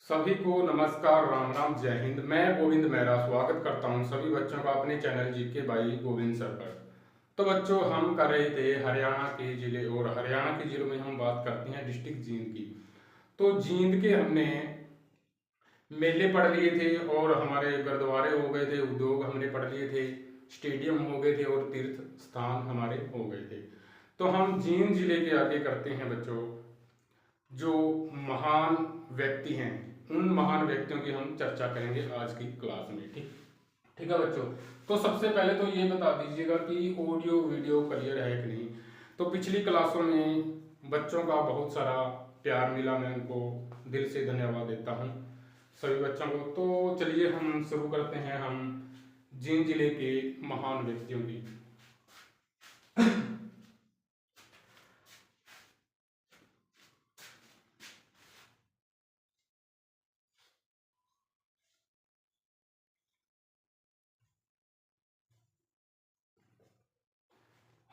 सभी को नमस्कार, राम राम, जय हिंद। मैं गोविंद मेहरा स्वागत करता हूं सभी बच्चों का अपने channel GK by Govind sir पर। तो बच्चों, हम कर रहे थे हरियाणा के जिले, और हरियाणा के जिलों में हम बात करते हैं डिस्ट्रिक्ट जींद की। तो जींद के हमने मेले पढ़ लिए थे, और हमारे गुरुद्वारे हो गए थे, उद्योग हमने पढ़ लिए थे, स्टेडियम हो गए थे, और तीर्थ स्थान हमारे हो गए थे। तो हम जींद जिले के आगे करते हैं बच्चों, जो महान व्यक्ति हैं, उन महान व्यक्तियों की हम चर्चा करेंगे आज की क्लास में। ठीक ठीक है बच्चों। तो सबसे पहले तो ये बता दीजिएगा कि ऑडियो वीडियो क्लियर है कि नहीं। तो पिछली क्लासों में बच्चों का बहुत सारा प्यार मिला, मैं उनको दिल से धन्यवाद देता हूँ सभी बच्चों को। तो चलिए हम शुरू करते हैं, हम जींद जिले के महान व्यक्तियों की।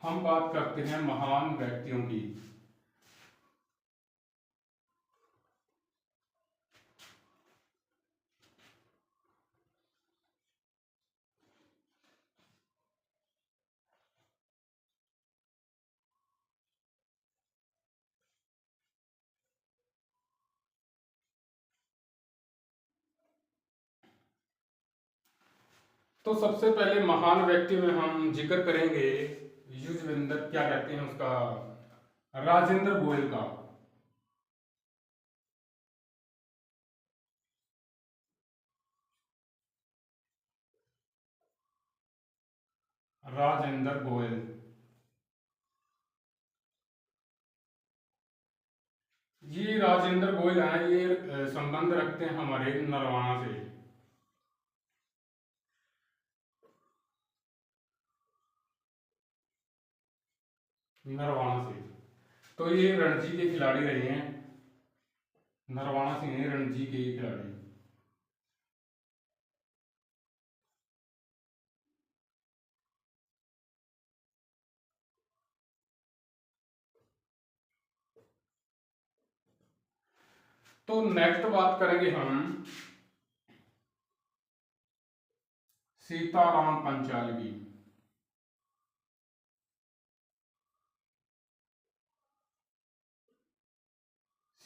हम बात करते हैं महान व्यक्तियों की। तो सबसे पहले महान व्यक्ति में हम जिक्र करेंगे युजवेंद्र, क्या कहते हैं उसका, राजेंद्र गोयल का। राजेंद्र गोयल, ये राजेंद्र गोयल हैं, ये संबंध रखते हैं हमारे नरवाना से। नरवाना से। तो ये रणजी के खिलाड़ी रहे हैं, नरवाना सिंह हैं रणजी के खिलाड़ी। तो नेक्स्ट बात करेंगे हम सीताराम पंचाल की।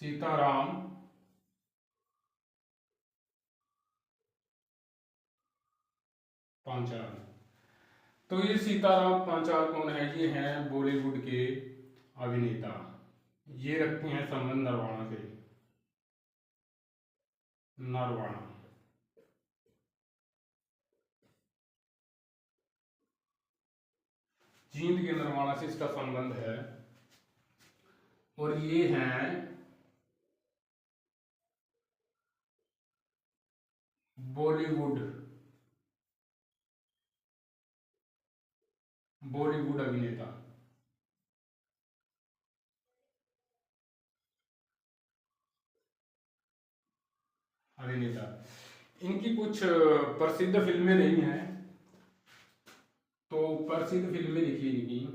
सीताराम पांचाल। तो ये सीताराम पांचाल कौन है? ये हैं बॉलीवुड के अभिनेता। ये रखते हैं संबंध नरवाना से। नरवाना, जींद के नरवाना से इसका संबंध है। और ये हैं बॉलीवुड, बॉलीवुड अभिनेता। अभिनेता, इनकी कुछ प्रसिद्ध फिल्में नहीं हैं, तो प्रसिद्ध फिल्में लिखी इनकी।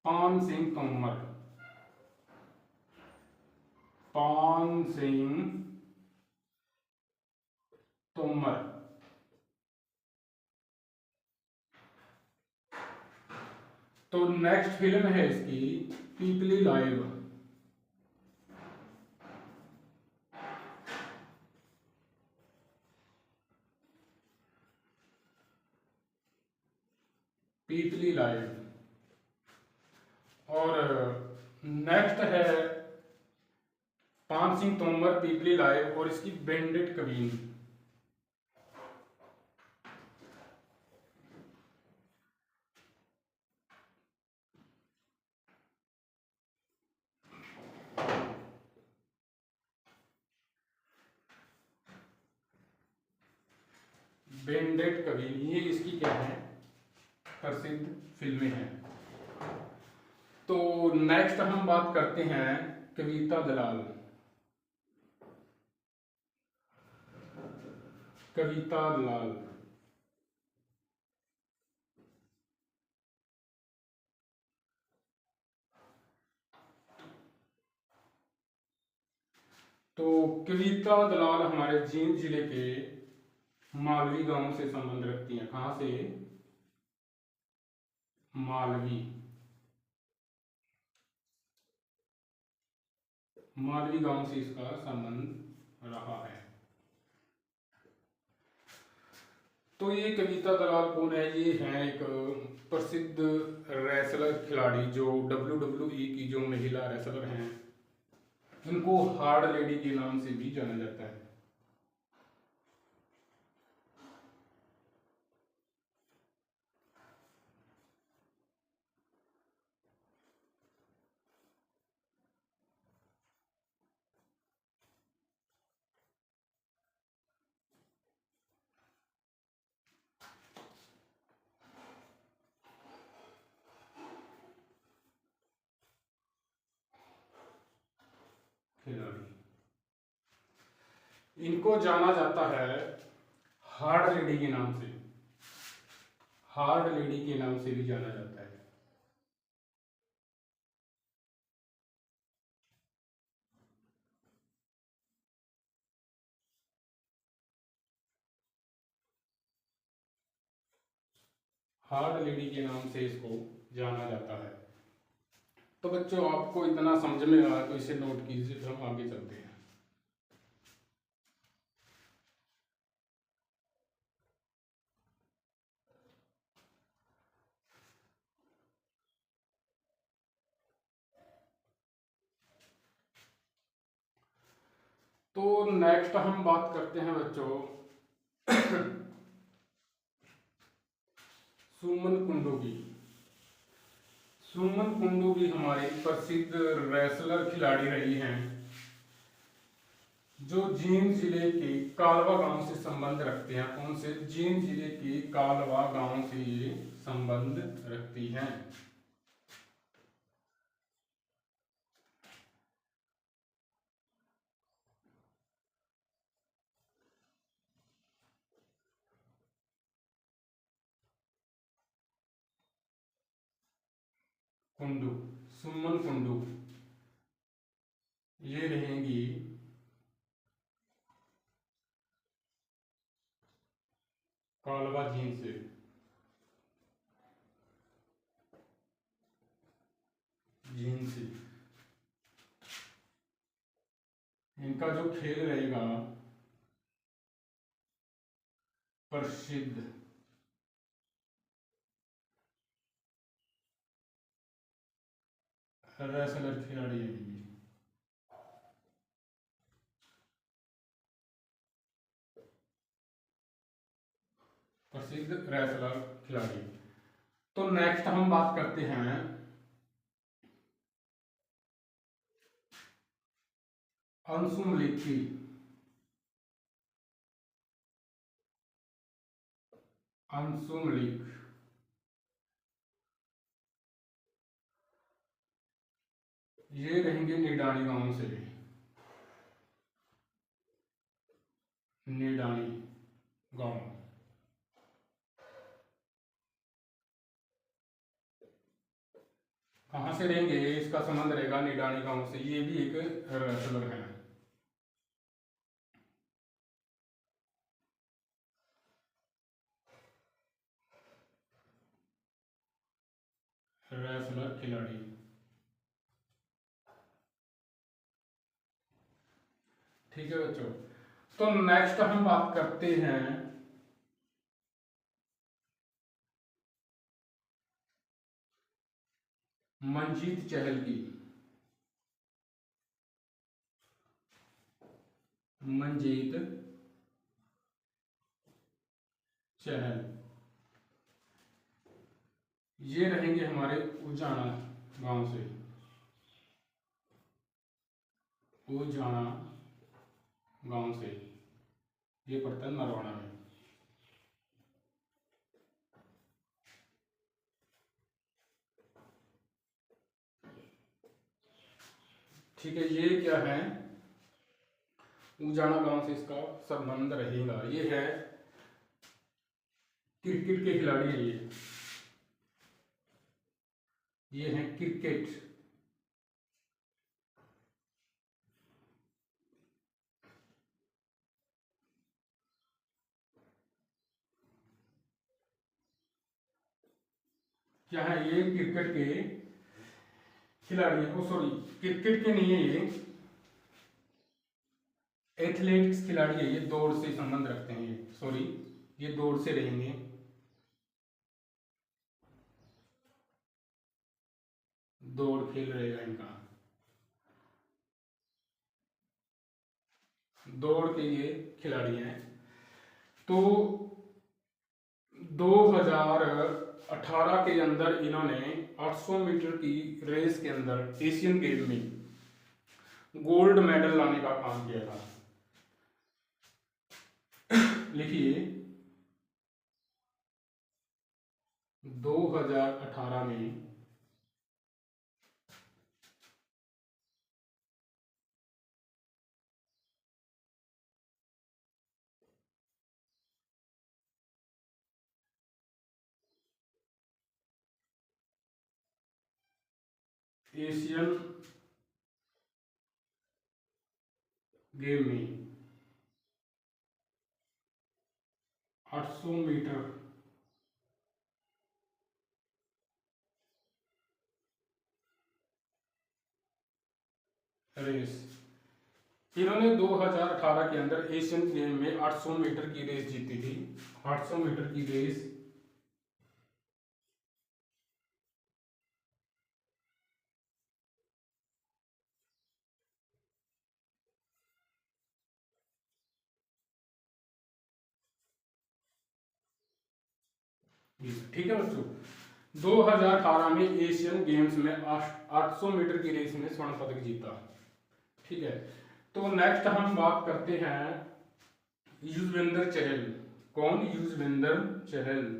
पान सिंह तोमर, पान सिंह तोमर। तो नेक्स्ट फिल्म है इसकी पीपली लाइव। पीपली लाइव। और नेक्स्ट है पान सिंह तोमर, पीपली लाइव, और इसकी बेंडेड कबीन। बेंडेड कबीन, ये इसकी क्या है, प्रसिद्ध फिल्में हैं। तो नेक्स्ट हम बात करते हैं कविता दलाल, कविता दलाल। तो कविता दलाल हमारे जींद जिले के मालवी गांव से संबंध रखती हैं। कहां से? मालवी, मालवी गांव से इसका संबंध रहा है। तो ये कविता दलाल कौन है? ये है एक प्रसिद्ध रेसलर खिलाड़ी जो WWE की जो महिला रेसलर हैं, इनको हार्ड लेडी के नाम से भी जाना जाता है। खिलाड़ी, इनको जाना जाता है हार्ड लेडी के नाम से, हार्ड लेडी के नाम से भी जाना जाता है। हार्ड लेडी के नाम से इसको जाना जाता है। तो बच्चों आपको इतना समझ में आया तो इसे नोट कीजिए, फिर हम आगे चलते हैं। तो नेक्स्ट हम बात करते हैं बच्चों सुमन कुंडू की। सुमन कुंडू भी हमारी प्रसिद्ध रेसलर खिलाड़ी रही हैं, जो जींद जिले के कालवा गांव से संबंध रखते हैं। कौन से? जींद जिले के कालवा गांव से ये संबंध रखती हैं। कुंडू, सुमन कुंडू, ये रहेंगी कालवा जींद से। जींद से इनका जो खेल रहेगा प्रसिद्ध रेसलर खिलाड़ी है ये, प्रसिद्ध रेसलर खिलाड़ी। तो नेक्स्ट हम बात करते हैं अंशु मलिक की। अंशु मलिक, ये रहेंगे निडानी गांव से। निडानी गांव, कहां से रहेंगे? इसका संबंध रहेगा निडानी गांव से। ये भी एक रेसलर है, रेसलर खिलाड़ी। ठीक है बच्चों, तो नेक्स्ट हम बात करते हैं मंजीत चहल की। मंजीत चहल, ये रहेंगे हमारे उजाना गांव से। उजाना गांव से, ये पड़ता है नरवाना में। ठीक है, ये क्या है, उजाना गांव से इसका संबंध रहेगा। ये है क्रिकेट के खिलाड़ी है ये है क्रिकेट। क्या है ये, क्रिकेट के खिलाड़ी है, सॉरी क्रिकेट के नहीं है ये, एथलेटिक्स खिलाड़ी है ये, दौड़ से संबंध रखते हैं ये, सॉरी ये दौड़ से रहेंगे, दौड़ खेल रहेगा इनका, दौड़ के ये खिलाड़ी हैं। तो 2018 के अंदर इन्होंने 800 मीटर की रेस के अंदर एशियन गेम में गोल्ड मेडल लाने का काम किया था। लिखिए 2018 में एशियन गेम में 800 मीटर रेस, इन्होंने 2018 के अंदर एशियन गेम में 800 मीटर की रेस जीती थी। 800 मीटर की रेस ठीक है बच्चों, 2018 में एशियन गेम्स में 800 मीटर की रेस में स्वर्ण पदक जीता। ठीक है, तो नेक्स्ट हम बात करते हैं युजवेंद्र चहल। कौन? युजवेंद्र चहल।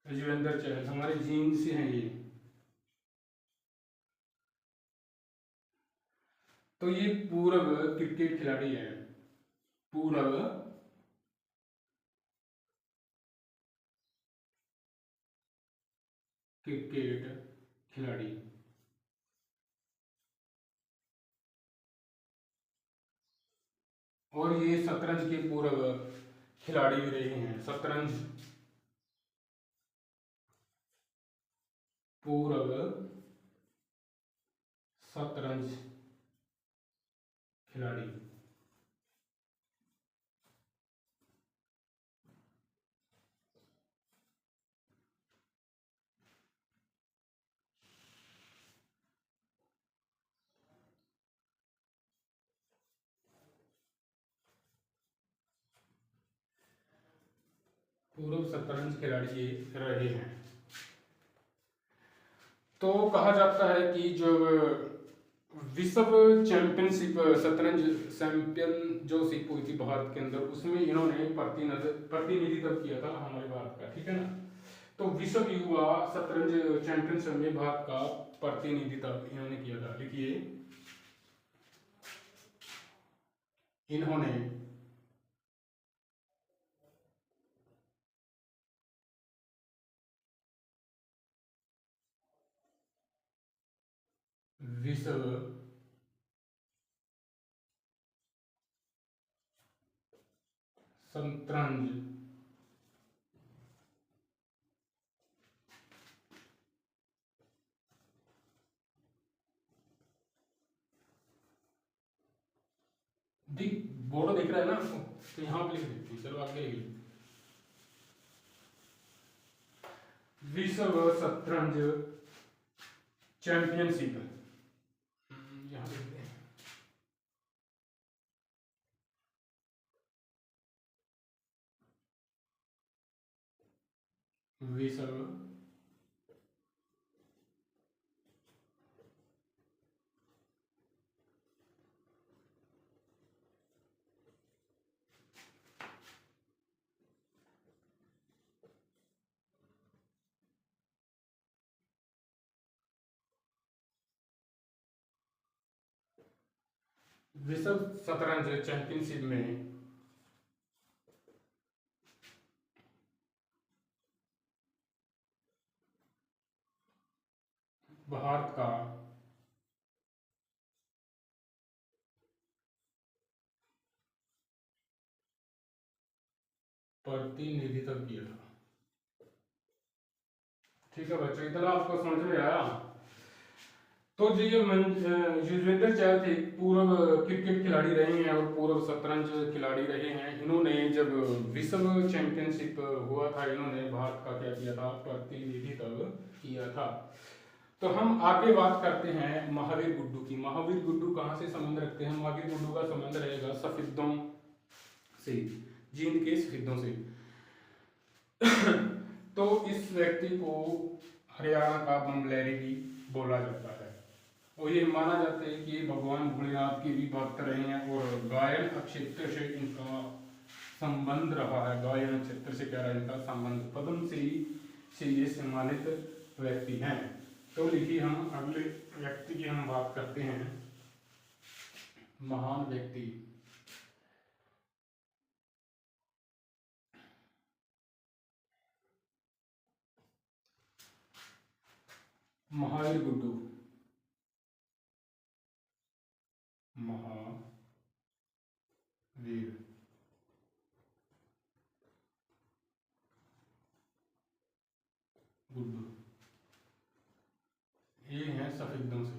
युजवेंद्र चहल हमारे जींद से हैं ये। तो ये पूर्व क्रिकेट खिलाड़ी है, पूर्व क्रिकेट खिलाड़ी, और ये शतरंज के पूर्व खिलाड़ी भी रहे हैं। शतरंज पूर्व शतरंज खिलाड़ी। पूर्व शतरंज खिलाड़ी ये रहे हैं। तो कहा जाता है कि जो विश्व चैंपियनशिप शतरंज चैंपियन जो शिप हुई थी भारत के अंदर, उसमें इन्होंने प्रतिनिधित्व किया था हमारे भारत का। ठीक है ना, तो विश्व युवा शतरंज चैंपियनशिप में भारत का प्रतिनिधित्व इन्होंने किया था। लिखिए इन्होंने विश्व शतरंज बोर्ड दिख रहा है ना आपको, तो यहाँ पे लिख देती हूँ। चलो आगे लिखिए विश्व शतरंज चैंपियनशिप, यहाँ लिख दें विश्व विश्व शतरंज चैंपियनशिप में भारत का प्रतिनिधित्व किया था। ठीक है बच्चों, इतना आपको समझ में आया। तो जी ये युजवेंद्र चहल थे, पूर्व क्रिकेट खिलाड़ी रहे हैं और पूर्व शतरंज खिलाड़ी रहे हैं। इन्होंने जब विश्व चैंपियनशिप हुआ था, इन्होंने भारत का क्या किया था, प्रतिनिधित्व किया था। तो हम आगे बात करते हैं महावीर गुड्डू की। महावीर गुड्डू कहाँ से संबंध रखते हैं? महावीर गुड्डू का संबंध रहेगा सफेदों से, जींद के सफेदों से। तो इस व्यक्ति को हरियाणा का बमलैरी भी बोला जाता है और ये माना जाता है कि भगवान भोलेनाथ की भी भक्त रहे हैं और गायन क्षेत्र से इनका संबंध रहा है। गायन क्षेत्र से क्या रहा इनका संबंध, पद्मश्री से ये सम्मानित व्यक्ति हैं। तो लिखिए हम अगले व्यक्ति की हम बात करते हैं, महान व्यक्ति महावीर गुड्डू। महावीर गुड्डू ये हैं सफेदों से।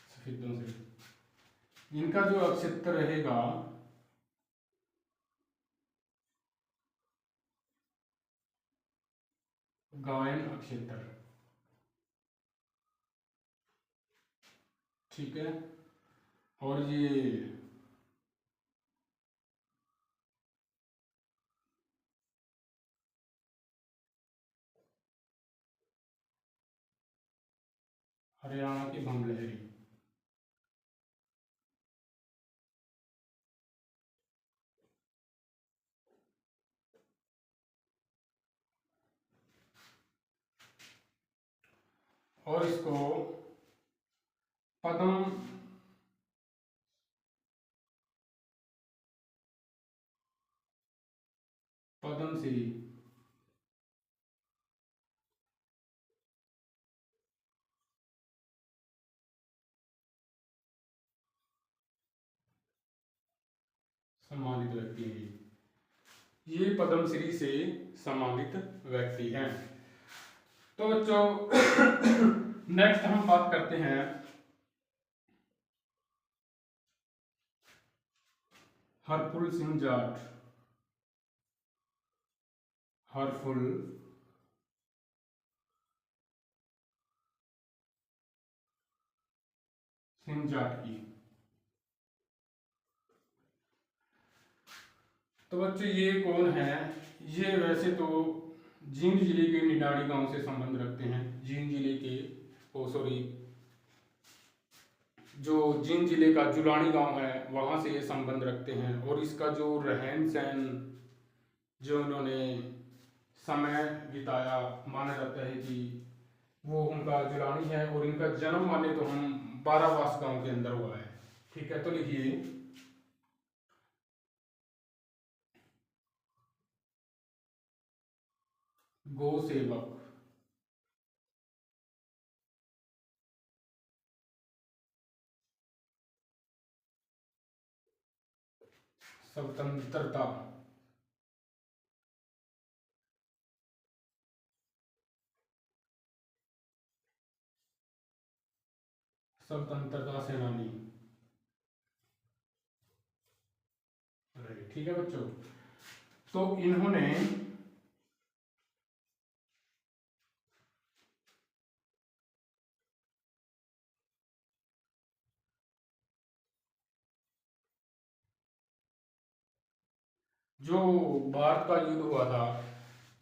सफेदों से इनका जो अक्षत्र रहेगा गायन अक्षत्र। ठीक है, और ये हरियाणा की बमलहरी। और इसको पद्म पद्मश्री सम्मानित व्यक्ति हैं। ये पद्मश्री से सम्मानित व्यक्ति हैं। तो बच्चों नेक्स्ट हम बात करते हैं हरफुल सिंह जाट। हरफुल सिंह जाट की। तो बच्चों ये कौन है? ये वैसे तो जींद जिले के निडाड़ी गांव से संबंध रखते हैं। जींद जिले के जो जींद जिले का जुलानी गांव है वहां से ये संबंध रखते हैं। और इसका जो रहन सहन, जो उन्होंने समय बिताया, माना जाता है कि वो उनका जुलानी है। और इनका जन्म माने तो हम बारावास गांव के अंदर हुआ है। ठीक है, तो लिखिए गो सेवक। स्वतंत्रता स्वतंत्रता सेनानी रहे। ठीक है बच्चों, तो इन्होंने जो भारत का युद्ध हुआ था,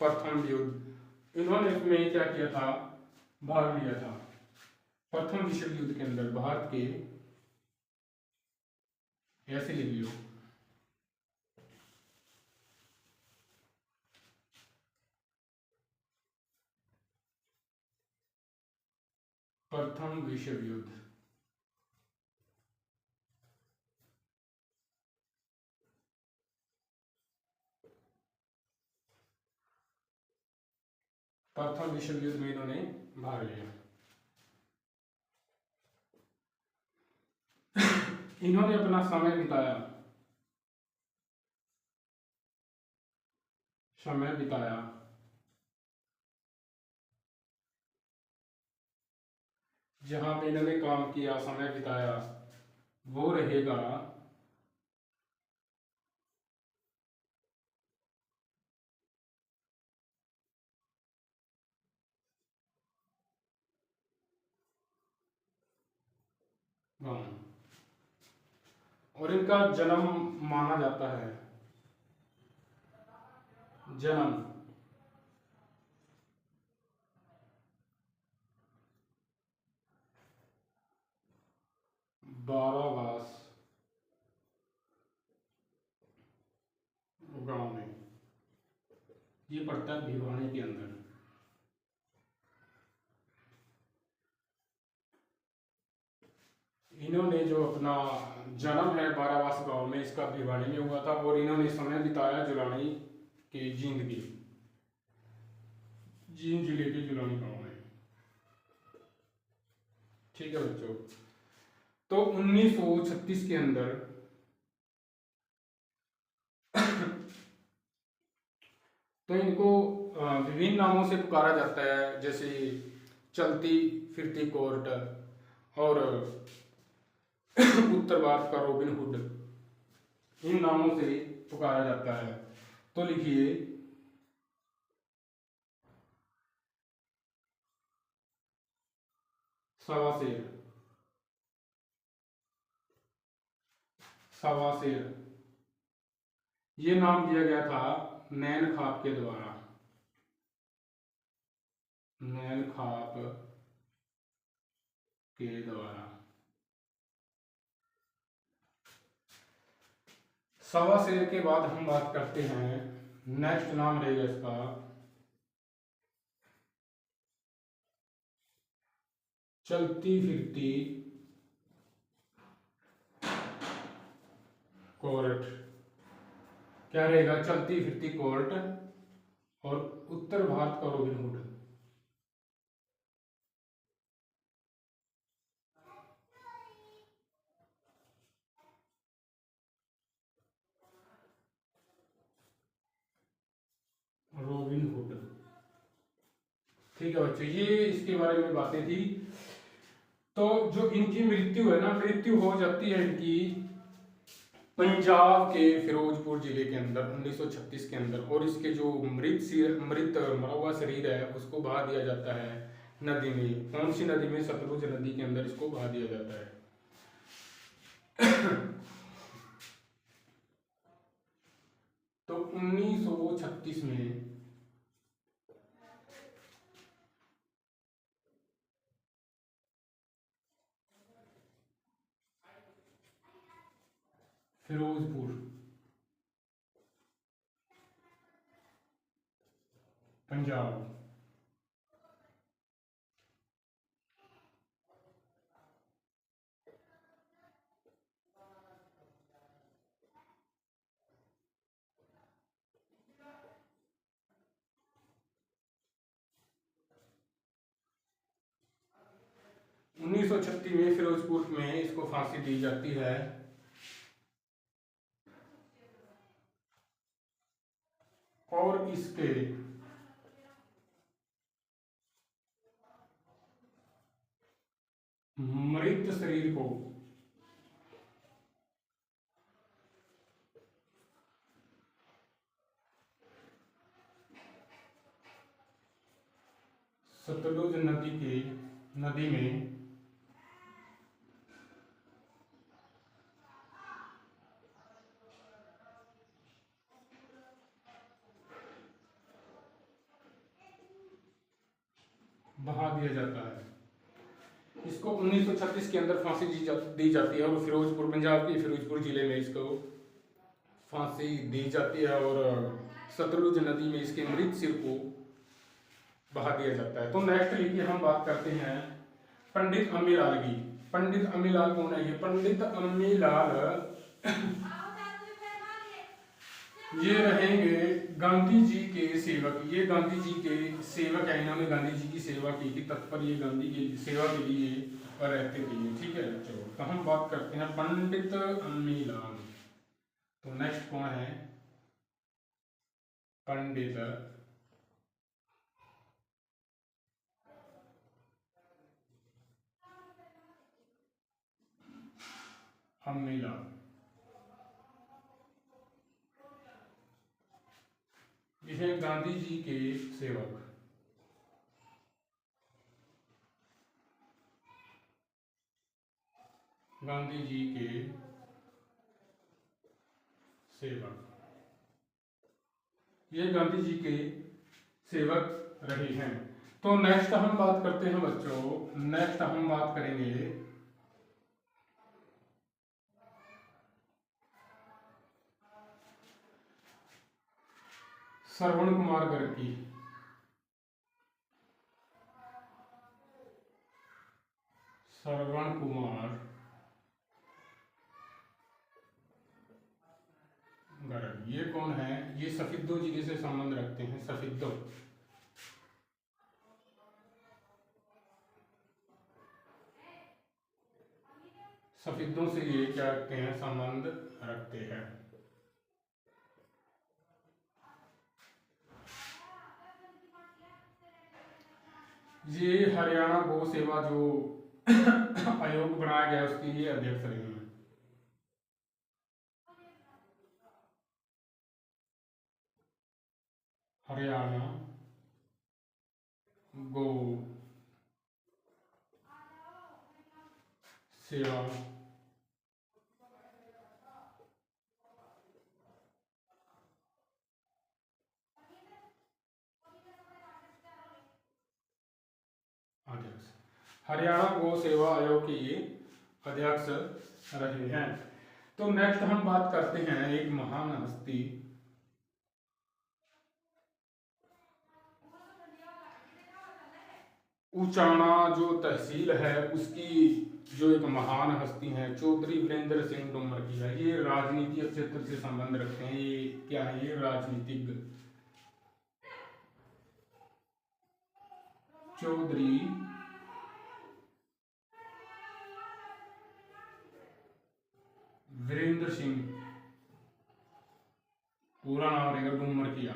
प्रथम युद्ध, इन्होंने इसमें क्या किया था, भाग लिया था। प्रथम विश्व युद्ध के अंदर भारत के, ऐसे लिख लियो, प्रथम विश्व युद्ध। प्रथम विश्व युद्ध में इन्होंने भाग लिया। इन्होंने अपना समय बिताया जहां पे इन्होंने काम किया, समय बिताया, वो रहेगा गांव। और इनका जन्म माना जाता है, जन्म 12 गांव में, ये पड़ता है भिवानी के अंदर। इन्होंने जो अपना जन्म है 12 गांव में, इसका भिवानी में हुआ था, और इन्होंने समय बिताया जुलानी के जींद जिले के जुलानी गांव में। ठीक है बच्चों, तो 1936 के अंदर तो इनको विभिन्न नामों से पुकारा जाता है, जैसे चलती फिरती कोर्ट और उत्तर भारत का रॉबिन हुड, इन नामों से पुकारा जाता है। तो लिखिए सवाशेर, ये नाम दिया गया था नैन खाप के द्वारा, नैन खाप के द्वारा। सवाशेर के बाद हम बात करते हैं, नेक्स्ट नाम रहेगा इसका चलती फिरती कोर्ट। क्या रहेगा? चलती फिरती कोर्ट और उत्तर भारत का रॉबिन हुड। रॉबिन हुड, ठीक है बच्चों, ये इसके बारे में बातें थी। तो जो इनकी मृत्यु है ना, मृत्यु हो जाती है इनकी पंजाब के फिरोजपुर जिले के अंदर 1936 के अंदर, और इसके जो मृत मरा हुआ शरीर है उसको बहा दिया जाता है नदी में। कौन सी नदी में? सतलुज नदी के अंदर इसको बहा दिया जाता है। तो 1936 में फिरोजपुर पंजाब, 1936 में फिरोजपुर में इसको फांसी दी जाती है। और इसके मृत शरीर को सतलुज नदी में बहा दिया जाता है। इसको 1936 के अंदर फांसी दी जाती है, और फिरोजपुर, पंजाब के फिरोजपुर जिले में इसको फांसी दी जाती है, और सतलुज नदी में इसके मृत सिर को बहा दिया जाता है। तो नेक्स्ट लिखिए, हम बात करते हैं पंडित अम्मीलाल की। पंडित अम्मीलाल कौन है? ये पंडित अम्मीलाल ये रहेंगे गांधी जी के सेवक। ये गांधी जी के सेवक है, इन्होंने गांधी जी की सेवा की थी, तत्पर ये गांधी की सेवा के लिए रहते थे। ठीक है बच्चों, तो हम बात करते हैं पंडित अम्मीलाल। तो नेक्स्ट कौन है? पंडित अम्मीलाल। ये है गांधी जी के सेवक। गांधी जी के सेवक, ये गांधी जी के सेवक रहे हैं। तो नेक्स्ट हम बात करते हैं बच्चों, नेक्स्ट हम बात करेंगे श्रवण कुमार गर्ग की। श्रवण कुमार गर्ग ये कौन है? ये सफिद्दो जिले से संबंध रखते हैं। सफिद्दो, सफिद्दों से ये क्या रखते हैं? संबंध रखते हैं। ये हरियाणा गौ सेवा जो आयोग बनाया गया उसके ये अध्यक्ष रहे हैं। हरियाणा गौ सेवा अध्यक्ष, हरियाणा गौ सेवा आयोग के ये अध्यक्ष रहे हैं। तो नेक्स्ट हम बात करते हैं एक महान हस्ती, उचाना जो तहसील है उसकी जो एक महान हस्ती है चौधरी वीरेंद्र सिंह तोमर की है। ये राजनीतिक क्षेत्र से संबंध रखते हैं। ये क्या है? ये राजनीतिज्ञ चौधरी वीरेंद्र सिंह, पूरा नाम रहेगा डूमरकिया।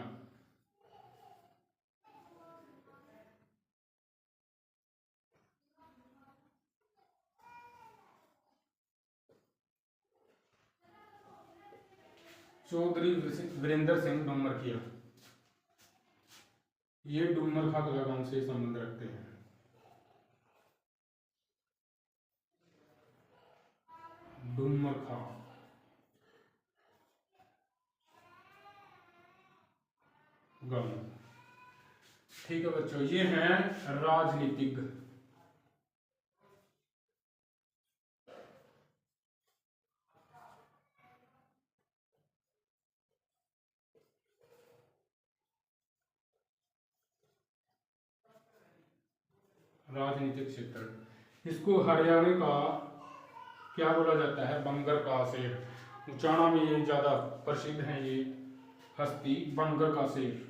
चौधरी वीरेंद्र सिंह डूमरकिया, ये डूमरखा कलागांव से संबंध रखते हैं। डूमरखा गांव। ठीक है बच्चों, ये हैं राजनीतिज्ञ। राजनीतिक क्षेत्र, इसको हरियाणा का क्या बोला जाता है? बंगर का शेर। उचाना में ये ज्यादा प्रसिद्ध है ये हस्ती, बंगर का शेर।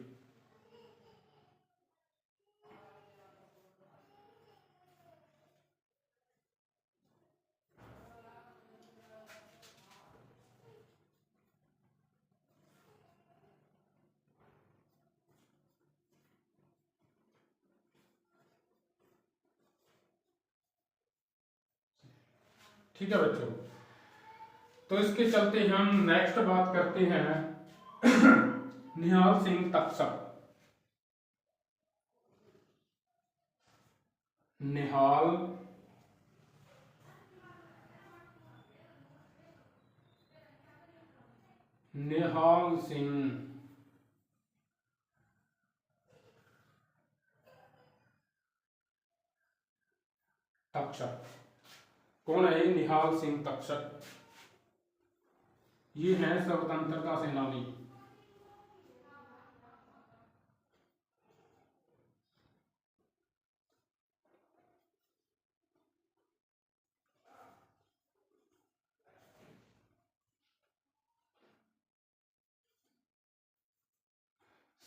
ठीक है बच्चों, तो इसके चलते हम नेक्स्ट बात करते हैं निहाल सिंह तक्षक। निहाल निहाल सिंह तक्षक कौन है? निहाल सिंह तक्षक ये है स्वतंत्रता सेनानी।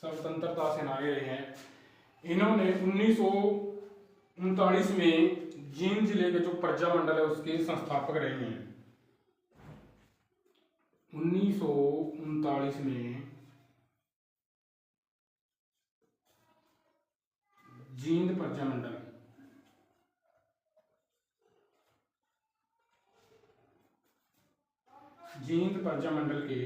स्वतंत्रता सेनानी रहे हैं। इन्होंने 1939 में जींद जिले के जो प्रजामंडल है उसके संस्थापक रहे हैं। 1939 में जींद प्रजामंडल, जींद प्रजामंडल के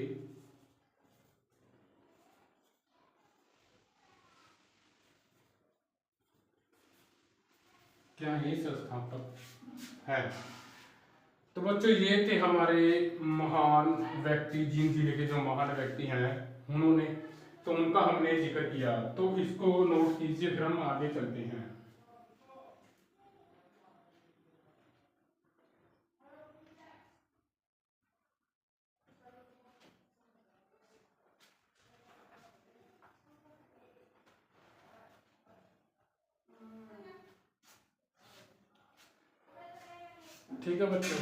क्या ये संस्थापक है। तो बच्चों ये थे हमारे महान व्यक्ति, जींद जिले के जो महान व्यक्ति हैं उन्होंने, तो उनका हमने जिक्र किया, तो इसको नोट कीजिए, फिर हम आगे चलते हैं। ठीक है बच्चों,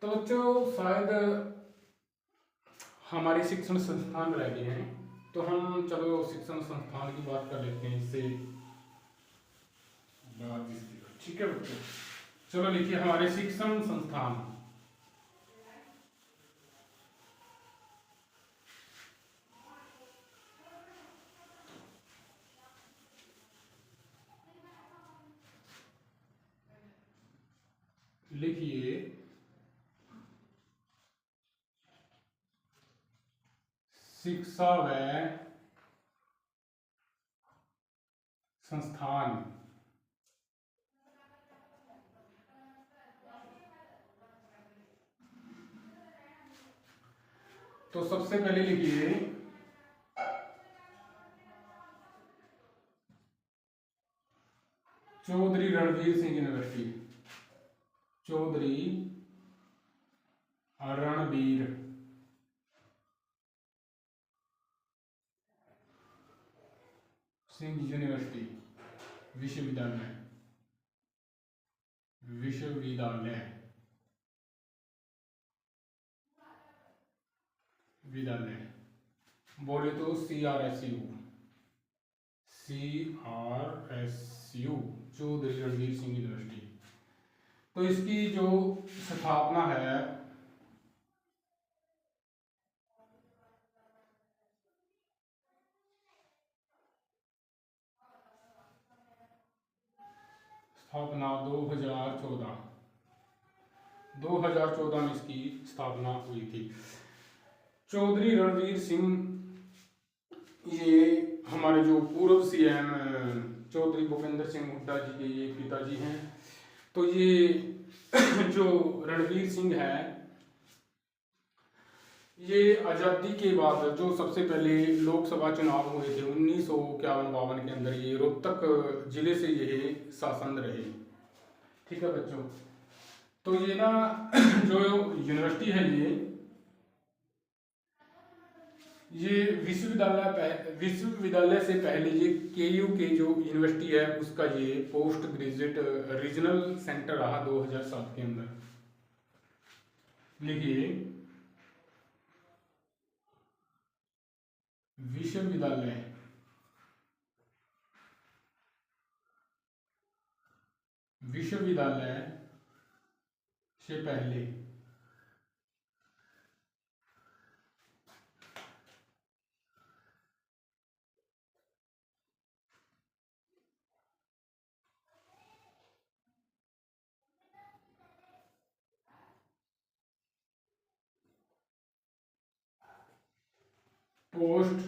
तो बच्चों शायद हमारे शिक्षण संस्थान रह गए हैं, तो हम चलो शिक्षण संस्थान की बात कर लेते हैं इससे। ठीक है बच्चों, चलो लिखिए हमारे शिक्षण संस्थान। लिखिए शिक्षा व संस्थान। तो सबसे पहले लिखिए चौधरी रणवीर सिंह यूनिवर्सिटी, चौधरी रणवीर सिंह यूनिवर्सिटी, विश्वविद्यालय, विश्वविद्यालय, विद्यालय बोले तो CRSU, CRSU Chaudhary Ranveer Singh university. तो इसकी जो स्थापना है स्थापना 2014 में इसकी स्थापना हुई थी। चौधरी रणवीर सिंह ये हमारे जो पूर्व CM चौधरी भूपेंद्र सिंह हुड्डा जी के ये पिताजी हैं। तो ये जो रणवीर सिंह है ये आज़ादी के बाद जो सबसे पहले लोकसभा चुनाव हुए थे 1951-52 के अंदर, ये रोहतक जिले से ये शासन रहे। ठीक है बच्चों, तो ये ना जो यूनिवर्सिटी है ये विश्वविद्यालय से पहले ये KU के जो यूनिवर्सिटी है उसका ये पोस्ट ग्रेजुएट रीजनल सेंटर रहा 2007 के अंदर। लिखिए विश्वविद्यालय से पहले पोस्ट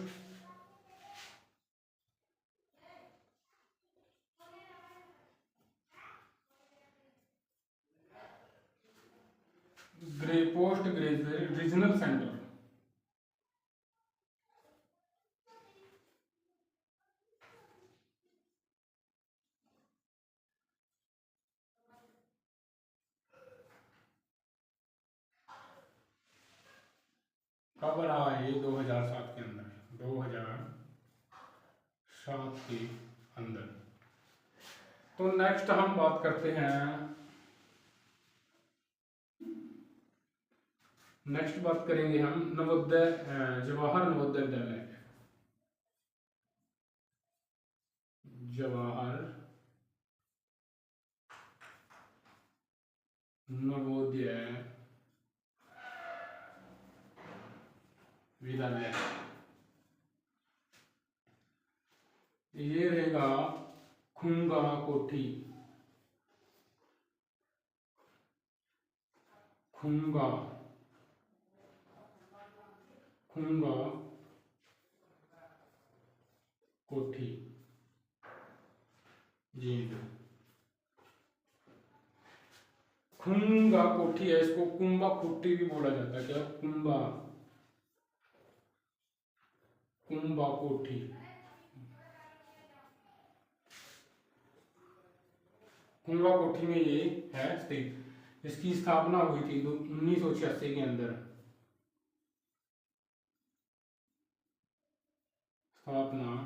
ग्रेजुएट रीजनल सेंटर, कब रहा है? 2007 के अंदर, 2007 के अंदर। तो नेक्स्ट हम बात करते हैं, नेक्स्ट बात करेंगे हम नवोदय जवाहर नवोदय विद्यालय। जवाहर नवोदय विद्यालय, ये रहेगा खुंगा कोठी, खुंगा खुंगा कोठी जींद। खुंगा कोठी है, इसको कुंबा कुट्टी भी बोला जाता है। क्या? कुंबा कुंबा कोठी। कुंबा कोठी में ये है स्थित। इसकी स्थापना हुई थी 1986 के अंदर। स्थापना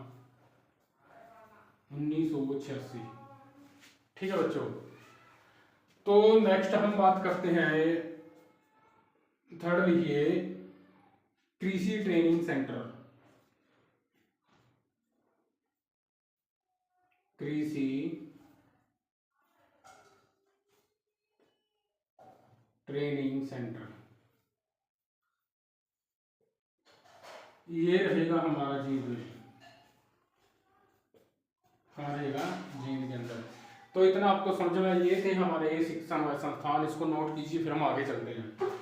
1986। ठीक है बच्चों, तो नेक्स्ट हम बात करते हैं, थर्ड लिखिए कृषि ट्रेनिंग सेंटर। कृषि ट्रेनिंग सेंटर, ये रहेगा हमारा जींद में। कहाँ रहेगा? जींद के अंदर। तो इतना आपको समझ में, ये थे हमारे ये शिक्षण संस्थान, इसको नोट कीजिए, फिर हम आगे चलते हैं।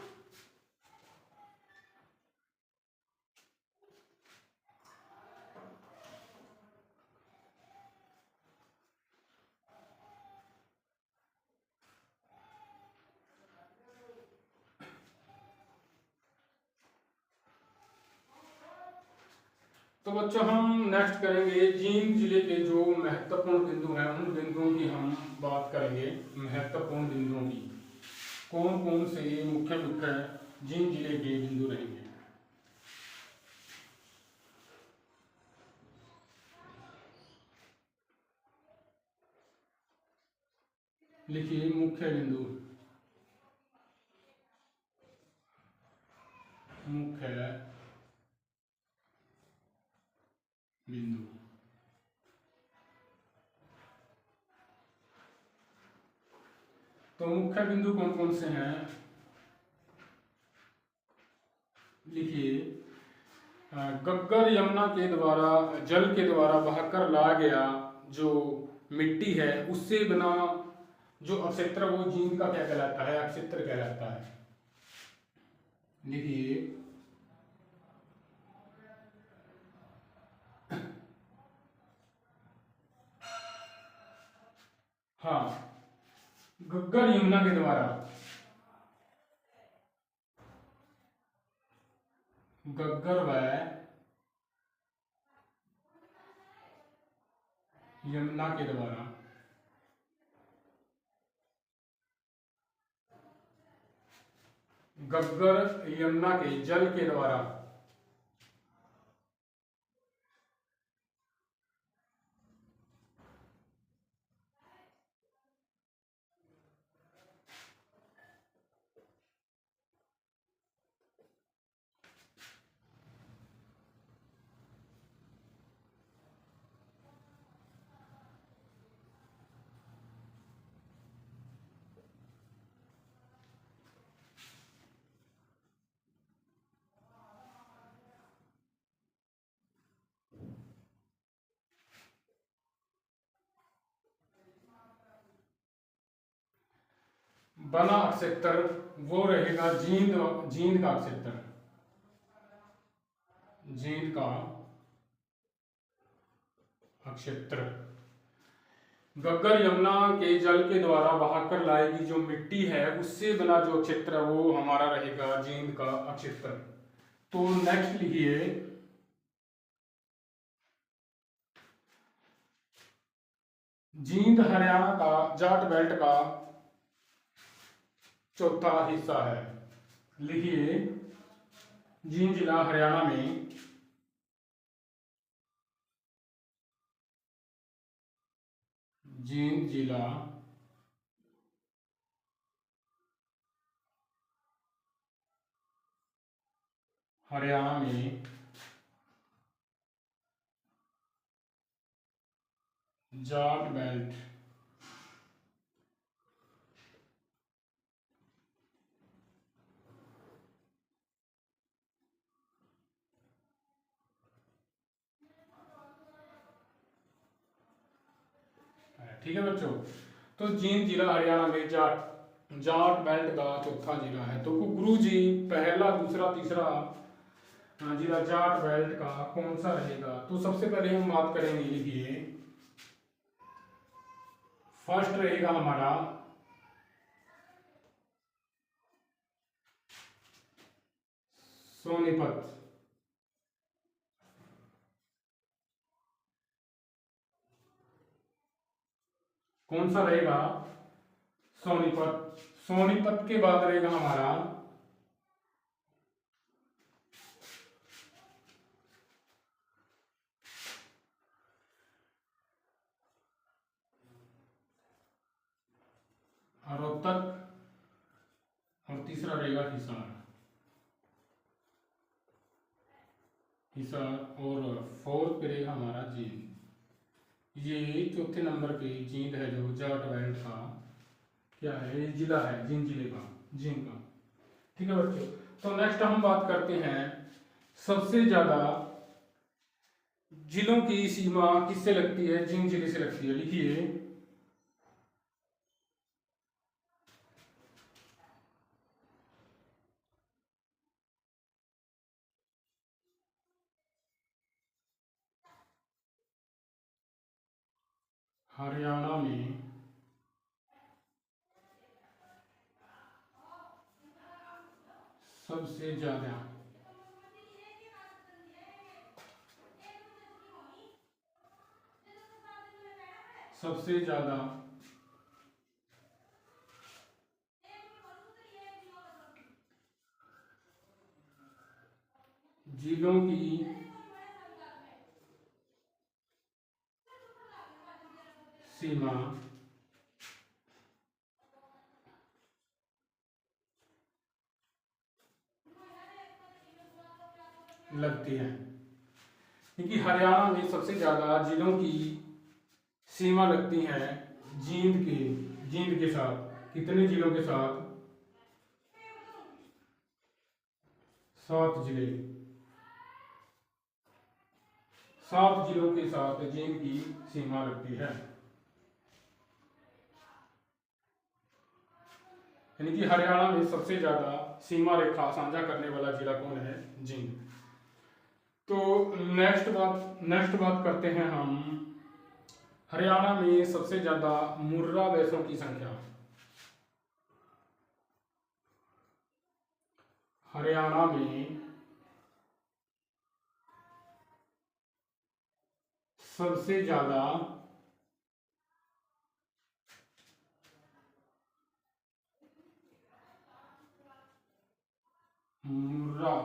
तो बच्चों हम नेक्स्ट करेंगे जींद जिले के जो महत्वपूर्ण बिंदु हैं, उन बिंदुओं की हम बात करेंगे। महत्वपूर्ण बिंदुओं की कौन कौन से मुख्य मुख्य जींद जिले के बिंदु रहेंगे। लिखिए मुख्य बिंदु। मुख्य बिंदु, तो मुख्य बिंदु कौन कौन से हैं? लिखिए गग्गर यमुना के द्वारा, जल के द्वारा बहकर लाया गया जो मिट्टी है, उससे बना जो अक्षेत्र, वो जींद का क्या कहलाता है? अक्षेत्र कहलाता है। लिखिए हाँ, गग्गर यमुना के द्वारा, गग्गर व यमुना के द्वारा गग्गर यमुना के जल के द्वारा बना अक्षेत्र, वो रहेगा जींद, जींद का अक्षेत्र, जींद का अक्षेत्र। गग्गर यमुना के जल के द्वारा बहाकर लाएगी जो मिट्टी है, उससे बना जो क्षेत्र है, वो हमारा रहेगा जींद का अक्षेत्र। तो नेक्स्ट लिखिए जींद हरियाणा का जाट बेल्ट का चौथा हिस्सा है। लिखिए जींद जिला हरियाणा में जींद जिला हरियाणा में जाट बेल्ट। ठीक है बच्चों, तो जींद जिला हरियाणा में जाट जाट बेल्ट का चौथा जिला है। तो गुरु जी पहला दूसरा तीसरा जिला जाट बेल्ट का कौन सा रहेगा? तो सबसे पहले हम बात करेंगे, लिखिए, फर्स्ट रहेगा हमारा सोनीपत। कौन सा रहेगा? सोनीपत। सोनीपत के बाद रहेगा हमारा रोहतक, और तीसरा रहेगा हिसार। हिसार और फोर्थ पे रहेगा हमारा जींद। ये चौथे नंबर पे जींद है जो जाट बेल्ट का क्या है, ये जिला है, जींद जिले का, जींद का। ठीक है बच्चों, तो नेक्स्ट हम बात करते हैं सबसे ज्यादा जिलों की सीमा किससे लगती है? जींद जिले से लगती है। लिखिए, हरियाणा में सबसे ज्यादा सबसे ज्यादा जिलों की सीमा लगती है, क्योंकि हरियाणा में सबसे ज्यादा जिलों की सीमा लगती है जींद के साथ। कितने जिलों के साथ? 7 जिले। 7 जिलों के साथ जींद की सीमा लगती है। यानी कि हरियाणा में सबसे ज्यादा सीमा रेखा साझा करने वाला जिला कौन है? जींद। तो नेक्स्ट बात करते हैं हम, हरियाणा में सबसे ज्यादा मुर्रा भैंसों की संख्या। हरियाणा में सबसे ज्यादा मुर्रा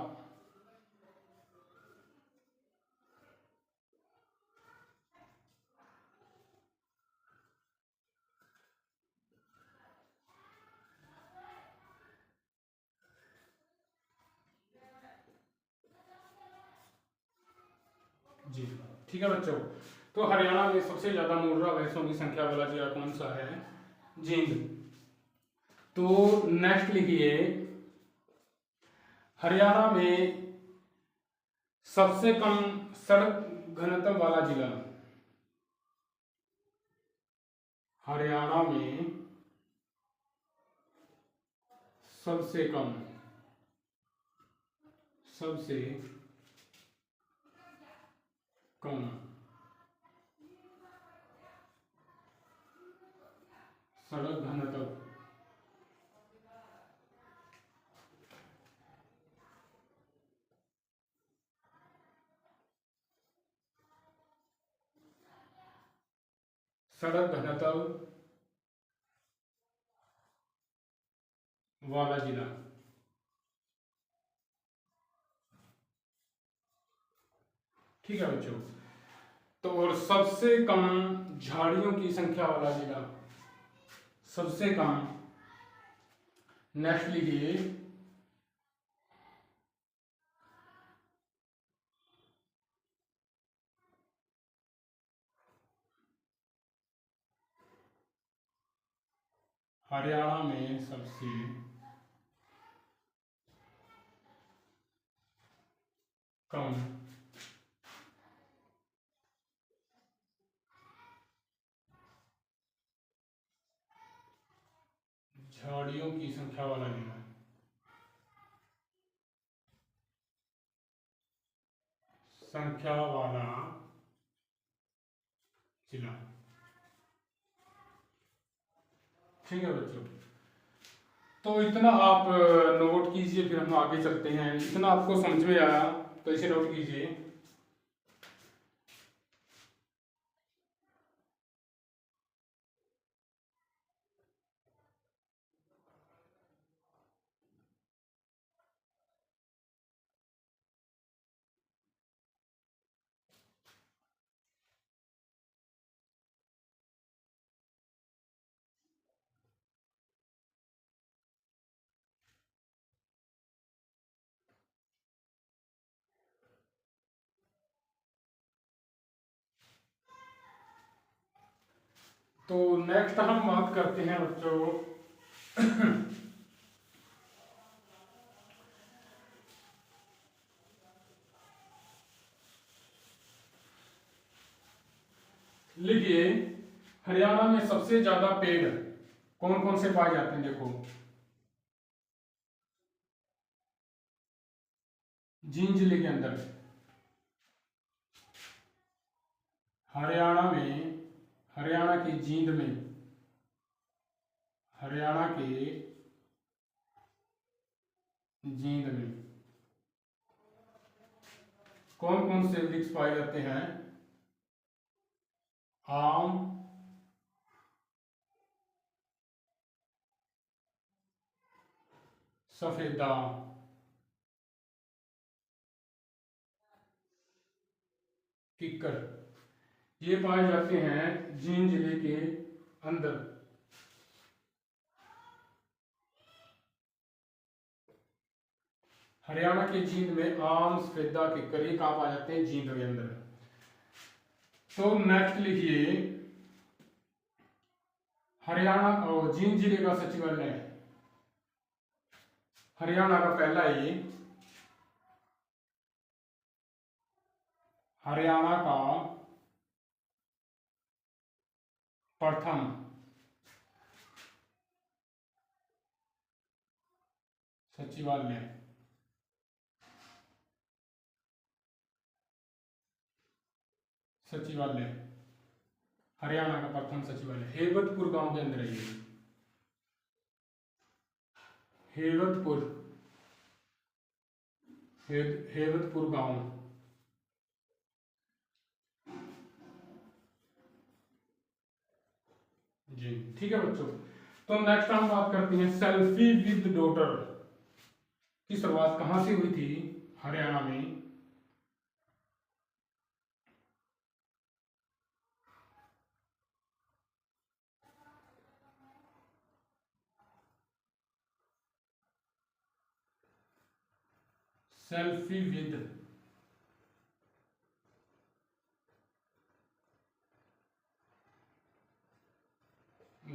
जी। ठीक है बच्चों, तो हरियाणा में सबसे ज्यादा मुर्रा भैंसों की संख्या वाला जिला कौन सा है? जींद। तो नेक्स्ट लिखिए, हरियाणा में सबसे कम सड़क घनत्व वाला जिला। हरियाणा में सबसे कम सबसे कम सड़क घनत्व सड़क घनत्व वाला जिला। ठीक है बच्चों, तो और सबसे कम झाड़ियों की संख्या वाला जिला, सबसे कम, नेक्स्ट लिखिए, हरियाणा में सबसे कम झाड़ियों की संख्या वाला जिला। संख्या वाला जिला। ठीक है बच्चों, तो इतना आप नोट कीजिए, फिर हम आगे चलते हैं। इतना आपको समझ में आया तो इसे नोट कीजिए। तो नेक्स्ट हम बात करते हैं बच्चों लिखिए, हरियाणा में सबसे ज्यादा पेड़ कौन कौन से पाए जाते हैं? देखो, जींद जिले के अंदर हरियाणा में, हरियाणा की जींद में, हरियाणा के जींद में कौन कौन से वृक्ष पाए जाते हैं? आम, सफेदा, किक्कर, ये पाए जाते हैं जींद जिले के अंदर। हरियाणा के जींद में आम, सफेदा, किक्कर ये कहाँ पाए जाते हैं? जींद के अंदर। तो नेक्स्ट लिखिए, हरियाणा और जींद जिले का सचिवालय हरियाणा का पहला ही, हरियाणा का प्रथम सचिवालय सचिवालय हरियाणा का प्रथम सचिवालय हेवतपुर गांव के अंदर है ये। हेवतपुर, हेवतपुर गांव। जी ठीक है बच्चों, तो नेक्स्ट हम बात करते हैं सेल्फी विद डॉटर की शुरुआत कहां से हुई थी? हरियाणा में। सेल्फी विद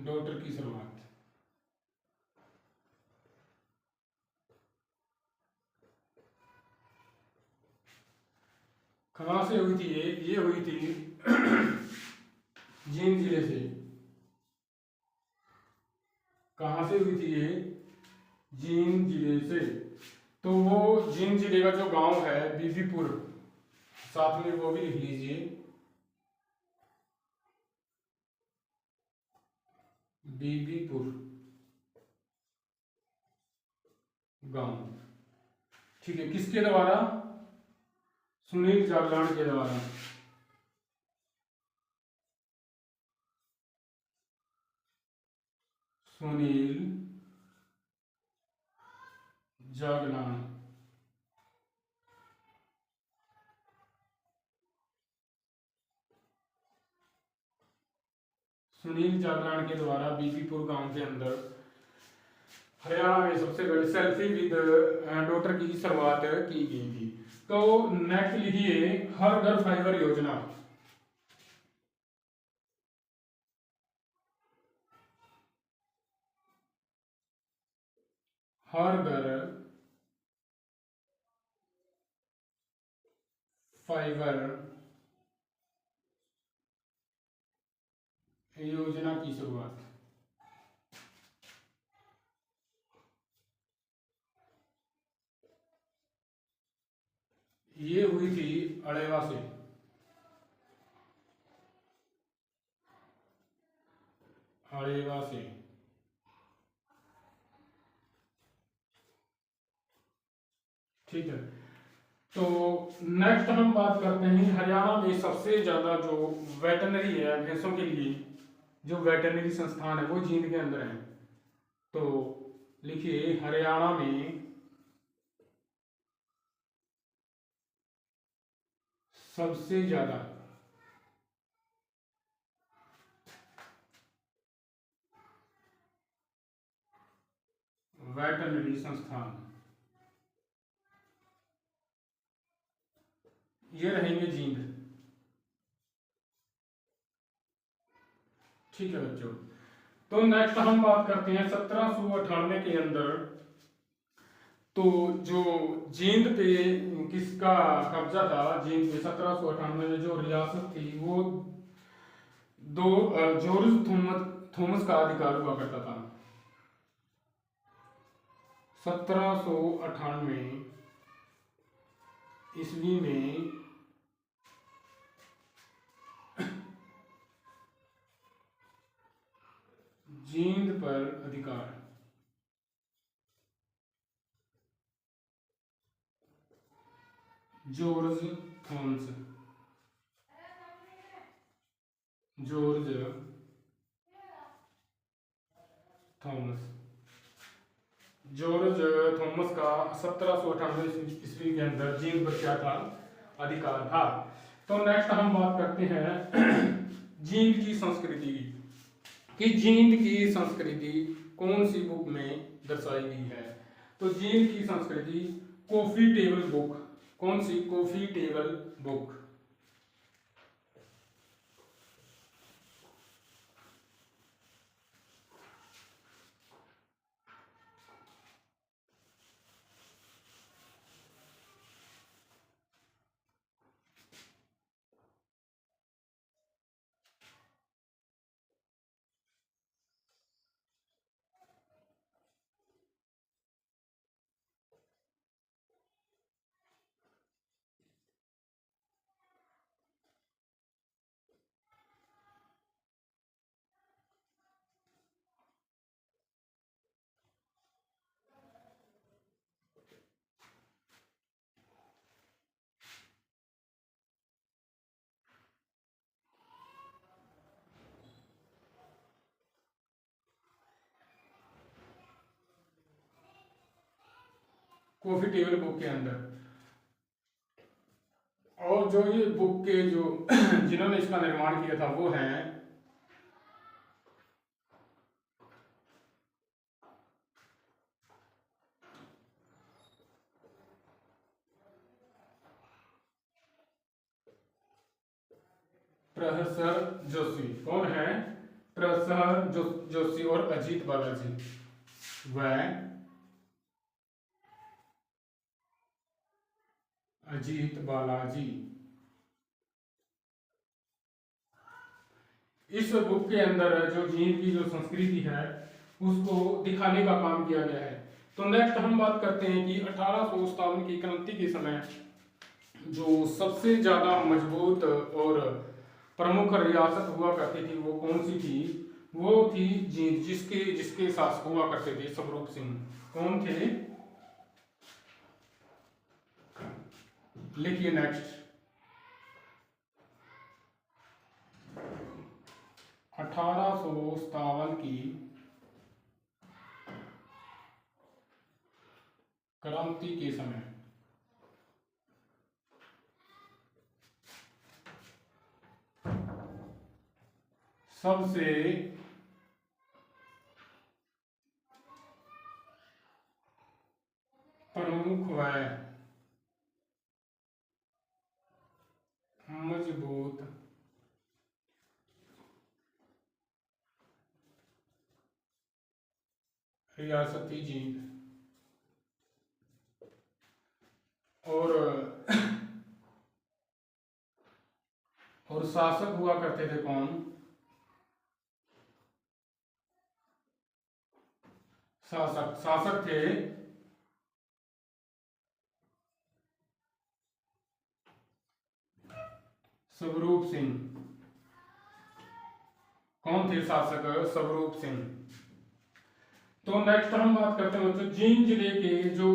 डॉटर की शुरुआत कहां से हुई थी? ये हुई थी जींद जिले से। कहां से हुई थी ये? जींद जिले से। तो वो जींद जिले का जो गांव है बीबीपुर, साथ में वो भी लिख लीजिए, बीबीपुर गांव। ठीक है, किसके द्वारा? सुनील जागरण के द्वारा। सुनील जागरण। सुनील जागरण के द्वारा बीबीपुर गांव के अंदर हरियाणा में सबसे पहले सेल्फी विद डॉटर की शुरुआत की गई थी। तो नेक्स्ट लिखिए, हर घर फाइबर योजना। हर घर फाइबर योजना की शुरुआत। ये हुई थी अड़ेवा से। अड़ेवा से। ठीक है। तो नेक्स्ट हम बात करते हैं हरियाणा में सबसे ज्यादा जो वेटनरी है भैंसों के लिए, जो वेटनरी संस्थान है वो जींद के अंदर है। तो लिखिए हरियाणा में सबसे ज्यादा वेटनरी संस्थान ये रहेंगे जींद। ठीक है बच्चों। तो नेक्स्ट हम बात करते हैं 1798 के अंदर, तो जो जींद पे किसका कब्जा था, जींद पे 1798 में जो रियासत थी वो दो जॉर्ज थॉमस का अधिकार हुआ करता था। 1798 ईस्वी में जींद पर अधिकार George Thomas, George Thomas, George Thomas का 1798 ईस्वी के अंदर जींद पर क्या था, अधिकार था। तो नेक्स्ट हम बात करते हैं जींद की संस्कृति की, कि जींद की संस्कृति कौन सी बुक में दर्शाई गई है। तो जींद की संस्कृति कॉफी टेबल बुक, कौन सी, coffee table book. Coffee table book के अंदर, और जो ये बुक के जो जिन्होंने इसका निर्माण किया था वो हैं प्रोफेसर जोशी। कौन है, प्रोफेसर जोशी और अजीत बालाजी। वह अजीत बालाजी। इस बुक के अंदर जो जींद की जो संस्कृति है उसको दिखाने का काम किया गया है। तो नेक्स्ट हम बात करते हैं कि 1857 की क्रांति के समय जो सबसे ज्यादा मजबूत और प्रमुख रियासत हुआ करती थी वो कौन सी थी, वो थी जींद, जिसके जिसके शासक हुआ करते थे स्वरूप सिंह। कौन थे, लिखिए नेक्स्ट। 1857 की क्रांति के समय सबसे प्रमुख व मजबूत रियासती जींद। और और शासक हुआ करते थे कौन? शासक थे स्वरूप सिंह। कौन थे शासक? स्वरूप सिंह। तो नेक्स्ट हम बात करते हैं बच्चों जींद जिले के जो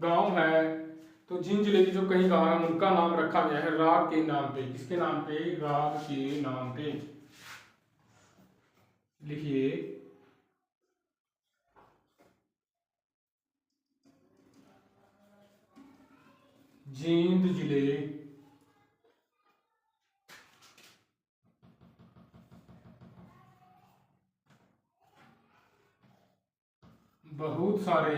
गांव है, तो जींद जिले के जो कई गांव हैं उनका नाम रखा गया है राग के नाम पे। किसके नाम पे? राग के नाम पे। लिखिए जींद जिले बहुत सारे,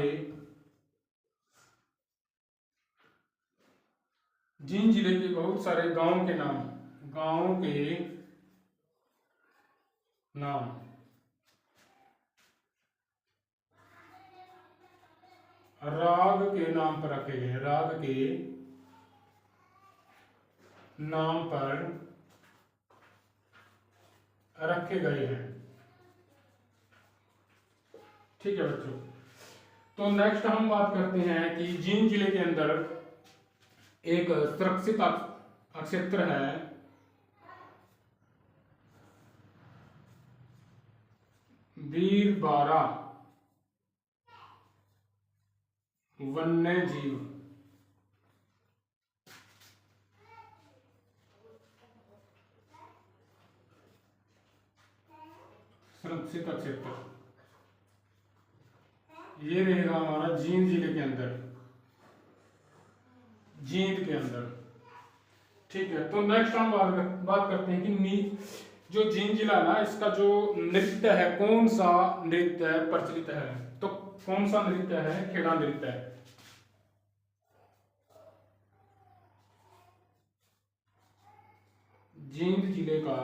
जींद जिले के बहुत सारे गांव के नाम, गांव के नाम राग के नाम पर रखे गए। राग के नाम पर रखे गए हैं। ठीक है बच्चों। तो नेक्स्ट हम बात करते हैं कि जींद जिले के अंदर एक सुरक्षित क्षेत्र है वीरबारा वन्य जीव। सुरक्षित क्षेत्र ये रहेगा हमारा जींद जिले के अंदर, जींद के अंदर। ठीक है। तो नेक्स्ट हम बात करते हैं कि जो जींद जिला ना, इसका जो नृत्य है, कौन सा नृत्य प्रचलित है? तो कौन सा नृत्य है? खेड़ा नृत्य है। जींद जिले का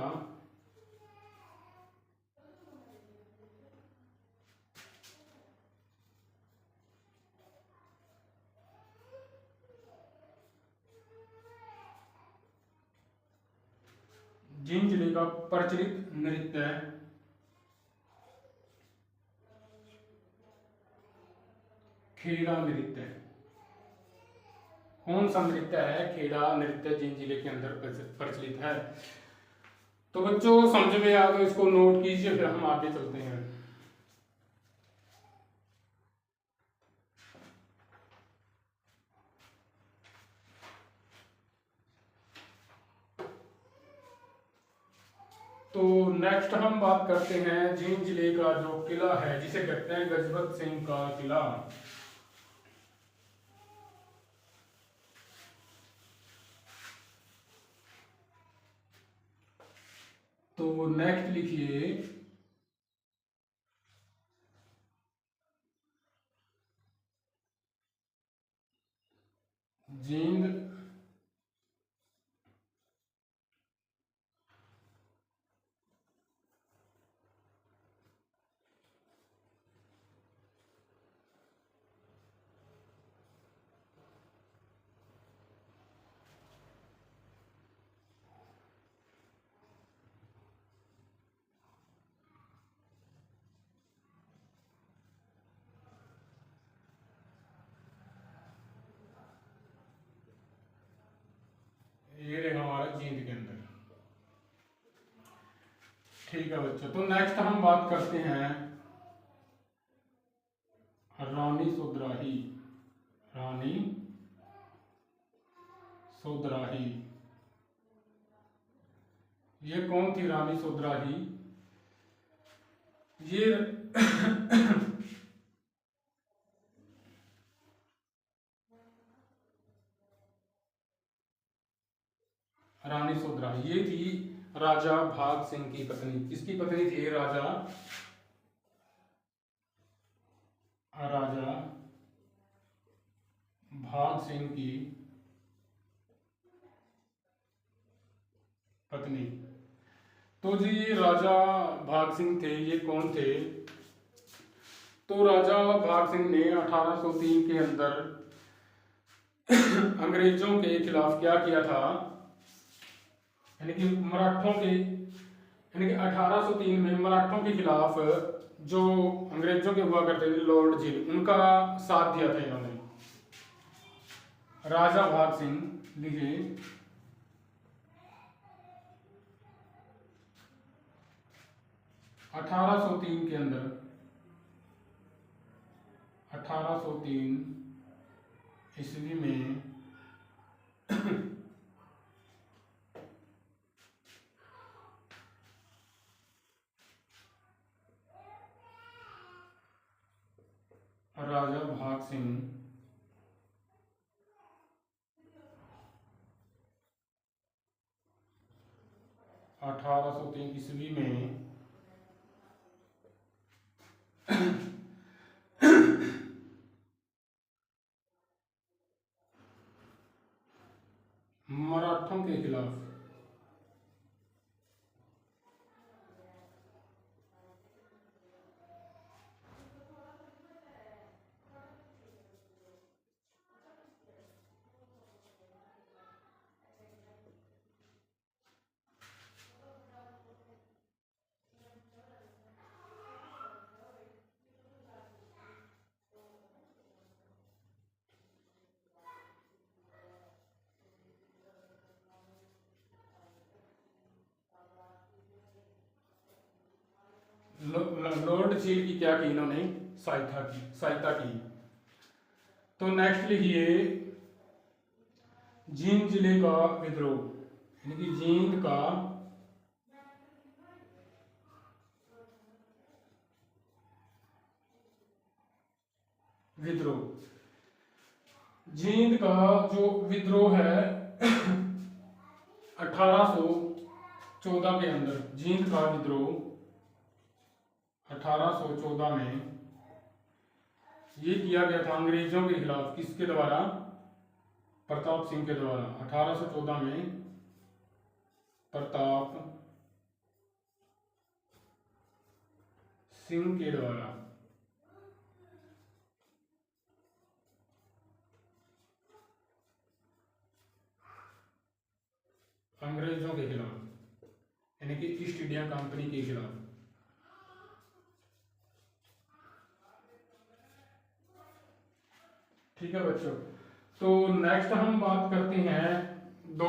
जींद जिले का प्रचलित नृत्य खेड़ा नृत्य। कौन सा नृत्य है? खेड़ा नृत्य जींद जिले के अंदर प्रचलित है। तो बच्चों समझ में आ तो इसको नोट कीजिए, फिर हम आगे चलते हैं। तो नेक्स्ट हम बात करते हैं जींद जिले का जो किला है, जिसे कहते हैं गजपत सिंह का किला। तो नेक्स्ट लिखिए जींद ये रहेगा हमारा जींद के अंदर। ठीक है बच्चों। तो नेक्स्ट हम बात करते हैं रानी सोधराही। रानी सोधराही ये कौन थी? रानी सोधराही ये रानी सोधराही ये थी राजा भाग सिंह की पत्नी। किसकी पत्नी थी? राजा भाग सिंह की पत्नी। तो जी ये राजा भाग सिंह थे, ये कौन थे? तो राजा भाग सिंह ने 1803 के अंदर अंग्रेजों के खिलाफ क्या किया था, यानी कि मराठों के, यानी कि 1803 में मराठों के खिलाफ जो अंग्रेजों के हुआ करते थे लॉर्ड जिल, उनका साथ दिया था इन्होंने। राजा भाग सिंह लिखे 1803 के अंदर, 1803 ईस्वी में राजा भाग सिंह 1803 ईस्वी में मराठों के खिलाफ लॉर्ड चील की क्या की इन्होंने, सहायता की। तो नेक्स्ट लिखिए जींद जिले का विद्रोह, यानी कि जींद का विद्रोह। जींद का जो विद्रोह है 1814 के अंदर, जींद का विद्रोह 1814 में ये किया गया था अंग्रेजों के खिलाफ। किसके द्वारा? प्रताप सिंह के द्वारा। 1814 में प्रताप सिंह के द्वारा अंग्रेजों के खिलाफ, यानी कि ईस्ट इंडिया कंपनी के खिलाफ। ठीक है बच्चों, तो नेक्स्ट हम बात करते हैं दो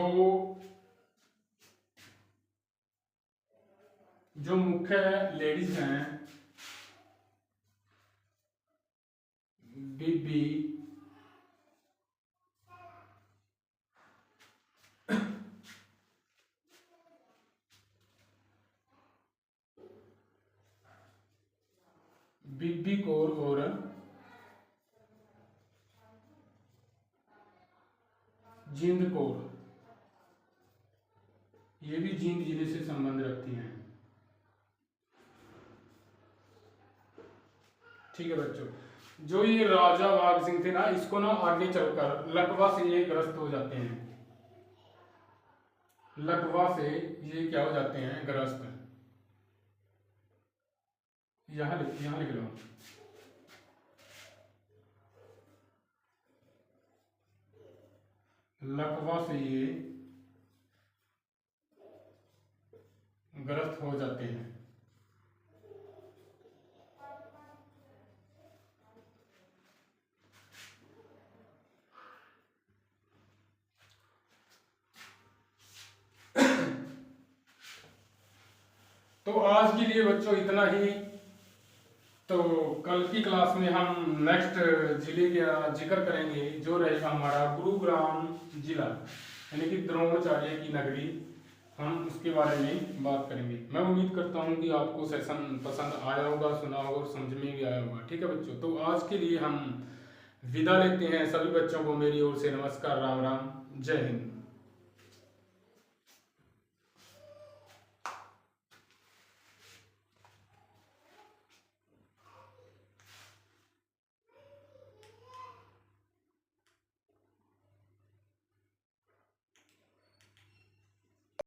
जो मुख्य लेडीज हैं, बीबी बीबी कौर और जींद कौर, ये भी जींद जिले से संबंध रखती हैं। ठीक है बच्चों, जो ये राजा भाग सिंह थे ना, इसको ना आगे चलकर लकवा से ये ग्रस्त हो जाते हैं। लकवा से ये क्या हो जाते हैं? ग्रस्त। यहां लिख लो। लकवा से ये ग्रस्त हो जाते हैं। तो आज के लिए बच्चों इतना ही। तो कल की क्लास में हम नेक्स्ट जिले का जिक्र करेंगे, जो रहेगा हमारा गुरुग्राम जिला, यानी कि द्रोणाचार्य की नगरी। हम उसके बारे में बात करेंगे। मैं उम्मीद करता हूँ कि आपको सेशन पसंद आया होगा, सुना होगा और समझ में भी आया होगा। ठीक है बच्चों, तो आज के लिए हम विदा लेते हैं। सभी बच्चों को मेरी ओर से नमस्कार, राम राम, जय हिंद।